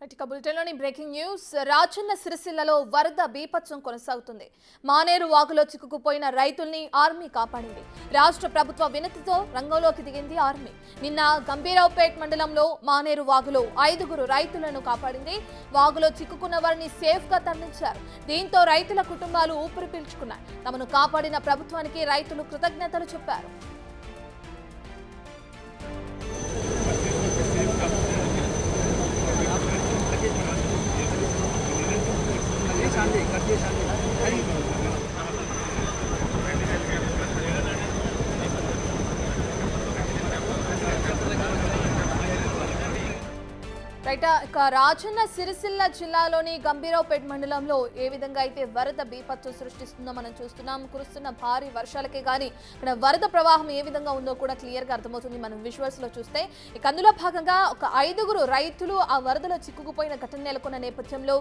బులెటిన్లోని breaking news Rajanna సిరిసిల్లలో వరద బీభత్సం కొనసాగుతుంది. మానేరు వాగులో చిక్కుకుపోయిన రైతుల్ని ఆర్మీ కాపాడింది. రాష్ట్ర ప్రభుత్వ వినతితో రంగంలోకి దిగింది ఆర్మీ. నిన్న గంభీరావుపేట్ మండలంలో మానేరు వాగులో 5 రైతులను కాపాడింది. వాగులో చిక్కుకున్న వారిని సేఫ్ గా తరలించారు. దీంతో రైతుల కుటుంబాలు ఊపిరి పీల్చుకున్నాయి. తమను కాపాడిన ప్రభుత్వానికి రైతులు కృతజ్ఞతలు చెప్పారు. రాజన్న సిరిసిల్ల జిల్లాలోని గంభీరావుపేట్ మండలంలో ఏ విధంగా అయితే వరద బీపత్తు సృష్టిస్తుందో మనం చూస్తున్నాం. కురుస్తున్న భారీ వర్షాలకే గానీ ఇక్కడ వరద ప్రవాహం ఏ విధంగా ఉందో కూడా క్లియర్ గా అర్థమవుతుంది మనం విజువల్స్ లో చూస్తే. ఇక అందులో భాగంగా ఒక 5 రైతులు ఆ వరదలో చిక్కుకుపోయిన ఘటన నెలకొన్న నేపథ్యంలో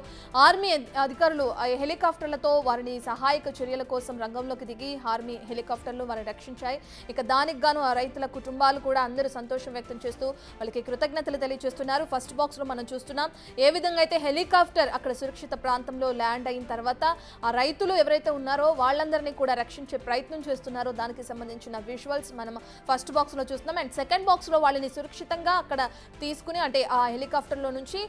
ఆర్మీ అధికారులు హెలికాప్టర్లతో వారిని సహాయక చర్యల కోసం రంగంలోకి దిగి ఆర్మీ హెలికాప్టర్లు వారిని రక్షించాయి. ఇక దానికి గాను ఆ రైతుల కుటుంబాలు కూడా అందరూ సంతోషం వ్యక్తం చేస్తూ వాళ్ళకి కృతజ్ఞతలు తెలియజేస్తున్నారు. ఫస్ట్ బాక్స్ లో మనం చూస్తున్నాం ఏ విధంగా అయితే హెలికాప్టర్ అక్కడ సురక్షిత ప్రాంతంలో ల్యాండ్ అయిన తర్వాత ఆ రైతులు ఎవరైతే ఉన్నారో వాళ్ళందరినీ కూడా రక్షించే ప్రయత్నం చేస్తున్నారో దానికి సంబంధించిన విజువల్స్ మనం ఫస్ట్ బాక్స్ లో చూస్తున్నాం. అండ్ సెకండ్ బాక్స్ లో వాళ్ళని సురక్షితంగా అక్కడ తీసుకుని అంటే ఆ హెలికాప్టర్ లో నుంచి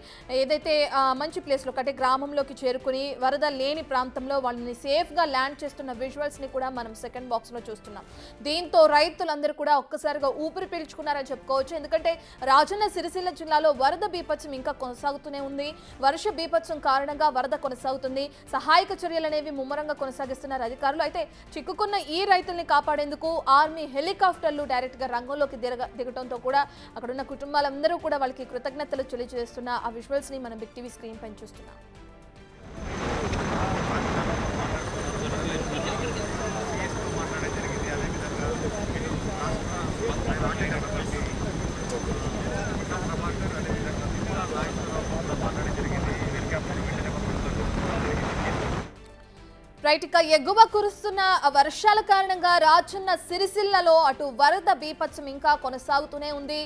ఏదైతే మంచి ప్లేస్ లో అంటే గ్రామంలోకి చేరుకుని వరద లేని ప్రాంతంలో వాళ్ళని సేఫ్ గా ల్యాండ్ చేస్తున్న విజువల్స్ ని కూడా మనం సెకండ్ బాక్స్ లో చూస్తున్నాం. దీంతో రైతులందరూ కూడా ఒక్కసారిగా ఊపిరి పీల్చుకున్నారని చెప్పుకోవచ్చు. ఎందుకంటే రాజన్న సిరిసిల్ల జిల్లాలో వరద బీపత్సం ఇంకా కొనసాగుతూనే ఉంది. వర్ష బీభత్సం కారణంగా వరద కొనసాగుతుంది. సహాయక చర్యలు అనేవి ముమ్మరంగా కొనసాగిస్తున్నారు అధికారులు. అయితే చిక్కుకున్న ఈ రైతుల్ని కాపాడేందుకు ఆర్మీ హెలికాప్టర్లు డైరెక్ట్ గా రంగంలోకి దిగటంతో కూడా అక్కడున్న కుటుంబాలందరూ కూడా వాళ్ళకి కృతజ్ఞతలు తెలియజేస్తున్న ఆ విజువల్స్ ని మనం బిగ్ టీవీ స్క్రీన్ పైన చూస్తున్నాం. ఇక ఎగువ కురుస్తున్న వర్షాల కారణంగా రాజన్న సిరిసిల్లలో అటు వరద బీభత్సం ఇంకా కొనసాగుతూనే ఉంది.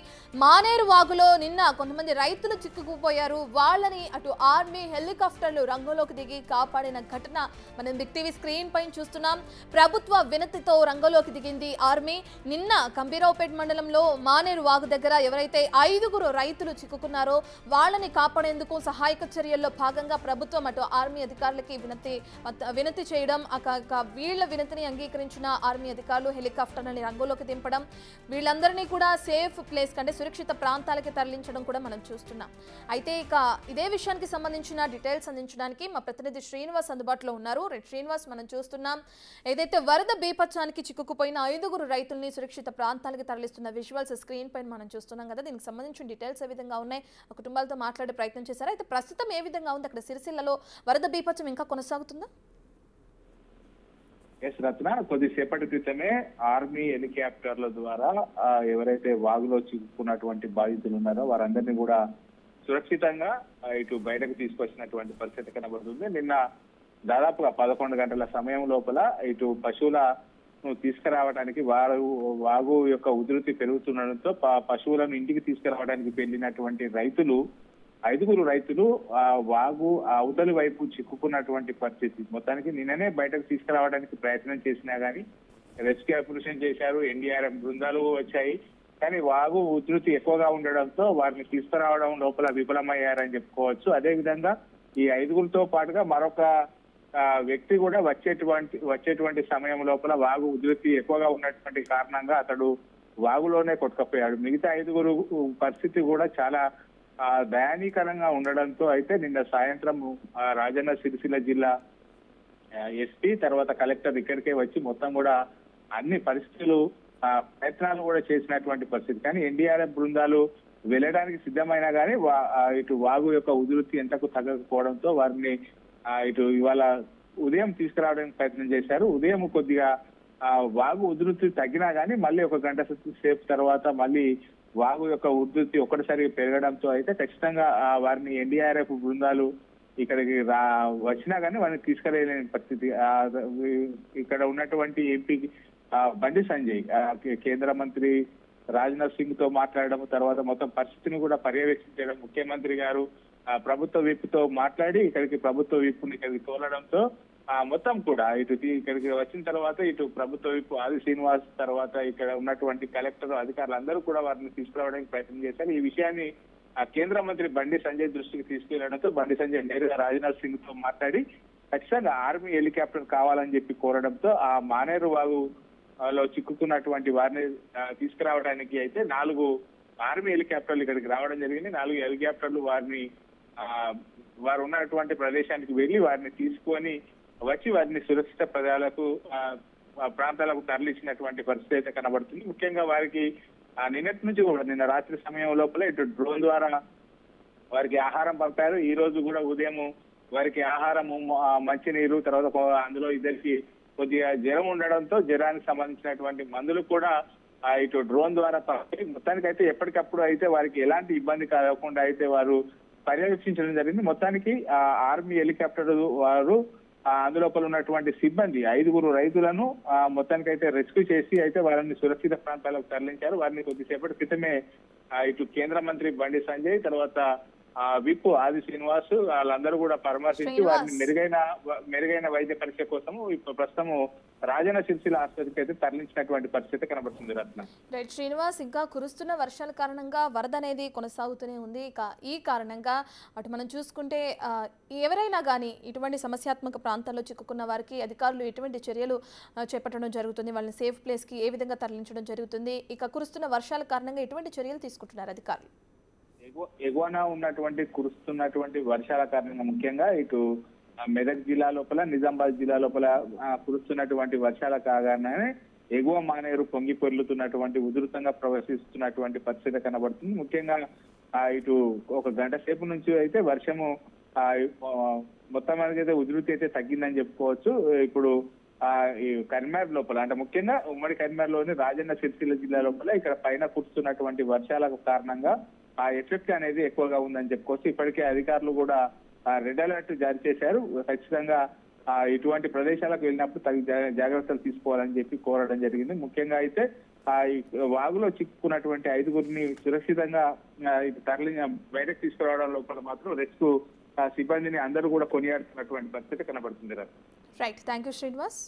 మానేరు వాగులో నిన్న కొంతమంది రైతులు చిక్కుకుపోయారు. వాళ్ళని అటు ఆర్మీ హెలికాప్టర్లు రంగంలోకి దిగి కాపాడిన ఘటన మనం బిగ్ టీవీ స్క్రీన్ పైన చూస్తున్నాం. ప్రభుత్వ వినతితో రంగంలోకి దిగింది ఆర్మీ. నిన్న గంభీరావుపేట్ మండలంలో మానేరు వాగు దగ్గర ఎవరైతే 5 రైతులు చిక్కుకున్నారో వాళ్ళని కాపాడేందుకు సహాయక చర్యల్లో భాగంగా ప్రభుత్వం అటు ఆర్మీ అధికారులకి వినతి చేయడం వీళ్ల వినతిని అంగీకరించిన ఆర్మీ అధికారులు హెలికాప్టర్ని రంగంలోకి దింపడం వీళ్ళందరినీ కూడా సేఫ్ ప్లేస్ కంటే సురక్షిత ప్రాంతాలకి తరలించడం కూడా మనం చూస్తున్నాం. అయితే ఇక ఇదే విషయానికి సంబంధించిన డీటెయిల్స్ అందించడానికి మా ప్రతినిధి శ్రీనివాస్ అందుబాటులో ఉన్నారు. శ్రీనివాస్, మనం చూస్తున్నాం ఏదైతే వరద బీభత్సానికి చిక్కుకుపోయిన 5 రైతుల్ని సురక్షిత ప్రాంతాలకి తరలిస్తున్న విజువల్స్ స్క్రీన్ పైన మనం చూస్తున్నాం కదా. దీనికి సంబంధించిన డీటెయిల్స్ ఏ విధంగా ఉన్నాయి, కుటుంబాలతో మాట్లాడే ప్రయత్నం చేశారు. అయితే ప్రస్తుతం ఏ విధంగా ఉంది అక్కడ సిరిసిల్లలో వరద బీభత్సం ఇంకా కొనసాగుతుందా? ఎస్ రత్న, కొద్దిసేపటి క్రితమే ఆర్మీ హెలికాప్టర్ల ద్వారా ఎవరైతే వాగులో చిక్కుకున్నటువంటి బాధితులు ఉన్నారో వారందరినీ కూడా సురక్షితంగా ఇటు బయటకు తీసుకొచ్చినటువంటి పరిస్థితి కనబడుతుంది. నిన్న దాదాపుగా 11 గంటల సమయం లోపల ఇటు పశువులను తీసుకురావడానికి వాగు యొక్క ఉధృతి పెరుగుతుండడంతో పశువులను ఇంటికి తీసుకురావడానికి వెళ్ళినటువంటి 5 రైతులు ఆ వాగు అవతలి వైపు చిక్కుకున్నటువంటి పరిస్థితి. మొత్తానికి నిన్ననే బయటకు తీసుకురావడానికి ప్రయత్నం చేసినా గానీ రెస్క్యూ ఆపరేషన్ చేశారు, ఎన్డీఆర్ఎఫ్ బృందాలు వచ్చాయి. కానీ వాగు ఉధృతి ఎక్కువగా ఉండడంతో వారిని తీసుకురావడం లోపల విఫలమయ్యారని చెప్పుకోవచ్చు. అదే విధంగా ఈ 5 పాటుగా మరొక వ్యక్తి కూడా వచ్చేటువంటి సమయం లోపల వాగు ఉధృతి ఎక్కువగా ఉన్నటువంటి కారణంగా అతడు వాగులోనే కొట్టుకపోయాడు. మిగతా 5 పరిస్థితి కూడా చాలా దయానీకరంగా ఉండడంతో అయితే నిన్న సాయంత్రం రాజన్న సిరిసిల్ల జిల్లా ఎస్పీ తర్వాత కలెక్టర్ ఇక్కడికే వచ్చి మొత్తం కూడా అన్ని పరిస్థితులు ప్రయత్నాలు కూడా చేసినటువంటి పరిస్థితి. కానీ ఎన్డీఆర్ఎఫ్ బృందాలు వెళ్ళడానికి సిద్ధమైనా కానీ ఇటు వాగు యొక్క ఉధృతి ఎంతకు తగ్గకపోవడంతో వారిని ఇటు ఇవాళ ఉదయం తీసుకురావడానికి ప్రయత్నం చేశారు. ఉదయం కొద్దిగా వాగు ఉధృతి తగ్గినా కానీ మళ్ళీ 1 గంట సేపు తర్వాత మళ్ళీ వాగు యొక్క ఉధృతి ఒక్కటిసారి పెరగడంతో అయితే ఖచ్చితంగా వారిని ఎన్డీఆర్ఎఫ్ బృందాలు ఇక్కడికి వచ్చినా కానీ వారిని తీసుకురాలేని పరిస్థితి. ఇక్కడ ఉన్నటువంటి ఎంపీ బండి సంజయ్ కేంద్ర మంత్రి రాజ్నాథ్ సింగ్ తో మాట్లాడడం, తర్వాత మొత్తం పరిస్థితిని కూడా పర్యవేక్షించడం, ముఖ్యమంత్రి గారు ప్రభుత్వ విప్తో మాట్లాడి ఇక్కడికి ప్రభుత్వ విప్పుని ఇక్కడికి తోలడంతో మొత్తం కూడా ఇక్కడికి వచ్చిన తర్వాత ఇటు ప్రభుత్వ విప్పు ఆది శ్రీనివాస్ తర్వాత ఇక్కడ ఉన్నటువంటి కలెక్టర్ అధికారులు అందరూ కూడా వారిని తీసుకురావడానికి ప్రయత్నం చేశారు. ఈ విషయాన్ని కేంద్ర మంత్రి బండి సంజయ్ దృష్టికి తీసుకెళ్లడంతో బండి సంజయ్ నేరుగా రాజ్నాథ్ సింగ్ తో మాట్లాడి ఖచ్చితంగా ఆర్మీ హెలికాప్టర్ కావాలని చెప్పి కోరడంతో ఆ మానేరు వాగులో చిక్కుకున్నటువంటి వారిని తీసుకురావడానికి అయితే 4 ఆర్మీ హెలికాప్టర్లు ఇక్కడికి రావడం జరిగింది. 4 హెలికాప్టర్లు వారు ఉన్నటువంటి ప్రదేశానికి వెళ్లి వారిని తీసుకొని వచ్చి వారిని సురక్షిత ప్రాంతాలకు తరలించినటువంటి పరిస్థితి అయితే కనబడుతుంది. ముఖ్యంగా వారికి నిన్నటి నుంచి కూడా నిన్న రాత్రి సమయం లోపల ఇటు డ్రోన్ ద్వారా వారికి ఆహారం పంపారు. ఈ రోజు కూడా ఉదయం వారికి ఆహారము మంచినీరు తర్వాత అందులో ఇద్దరికి కొద్దిగా జ్వరం ఉండడంతో జ్వరానికి సంబంధించినటువంటి మందులు కూడా ఇటు డ్రోన్ ద్వారా పంపి మొత్తానికైతే ఎప్పటికప్పుడు అయితే వారికి ఎలాంటి ఇబ్బంది కలగకుండా అయితే వారు పర్యవేక్షించడం జరిగింది. మొత్తానికి ఆర్మీ హెలికాప్టర్ వారు అందులోపల ఉన్నటువంటి సిబ్బంది 5 రైతులను మొత్తానికైతే రెస్క్యూ చేసి అయితే వారిని సురక్షిత ప్రాంతాలకు తరలించారు. వారిని కొద్దిసేపటి క్రితమే ఇటు కేంద్ర మంత్రి బండి సంజయ్ తర్వాత విప్ ఆది శ్రీనివాస్ వాళ్ళందరూ కూడా పరామర్శించి వారిని మెరుగైన వైద్య పరీక్ష కోసము ఇప్పుడు ప్రస్తుతం రాజన్న సిరిసిల్ల ఆసుపత్రికి అయితే తరలించినటువంటి పరిస్థితి కనబడుతుంది. రత్న రైట్ శ్రీనివాస్, ఇంకా కురుస్తున్న వర్షాల కారణంగా వరద అనేది కొనసాగుతూనే ఉంది. ఈ కారణంగా అటు మనం చూసుకుంటే ఎవరైనా కానీ ఇటువంటి సమస్యాత్మక ప్రాంతాల్లో చిక్కుకున్న వారికి అధికారులు ఎటువంటి చర్యలు చేపట్టడం జరుగుతుంది, వాళ్ళని సేఫ్ ప్లేస్కి ఏ విధంగా తరలించడం జరుగుతుంది, ఇక కురుస్తున్న వర్షాల కారణంగా ఎటువంటి చర్యలు తీసుకుంటున్నారు అధికారులు? ఎగువన ఉన్నటువంటి కురుస్తున్నటువంటి వర్షాల కారణంగా ముఖ్యంగా ఇటు మెదక్ జిల్లా లోపల నిజామాబాద్ జిల్లా లోపల కురుస్తున్నటువంటి వర్షాల కారణంగానే ఎగువ మానేరు పొంగి పొర్లుతున్నటువంటి ఉధృతంగా ప్రవహిస్తున్నటువంటి పరిస్థితి కనబడుతుంది. ముఖ్యంగా ఇటు 1 గంట సేపు నుంచి అయితే వర్షము మొత్తం అయితే ఉధృతి అయితే తగ్గిందని చెప్పుకోవచ్చు. ఇప్పుడు ఈ కరీంనగర్ లోపల అంటే ముఖ్యంగా ఉమ్మడి కరీంనగర్లోని రాజన్న సిరిసిల్ల జిల్లా లోపల ఇక్కడ పైన కురుస్తున్నటువంటి వర్షాలకు కారణంగా ఆ ఎఫెక్ట్ అనేది ఎక్కువగా ఉందని చెప్పుకోవచ్చు. ఇప్పటికే అధికారులు కూడా రెడ్ అలర్ట్ జారీ చేశారు. ఖచ్చితంగా ఇటువంటి ప్రదేశాలకు వెళ్ళినప్పుడు తగిన జాగ్రత్తలు తీసుకోవాలని చెప్పి కోరడం జరిగింది. ముఖ్యంగా అయితే వాగులో చిక్కుకున్నటువంటి 5గురిని సురక్షితంగా బయటకు తీసుకురావడం లోపల మాత్రం రెస్క్యూ సిబ్బందిని అందరూ కూడా కొనియాడుతున్నటువంటి పరిస్థితి కనబడుతుంది. Right, thank you Srinivas.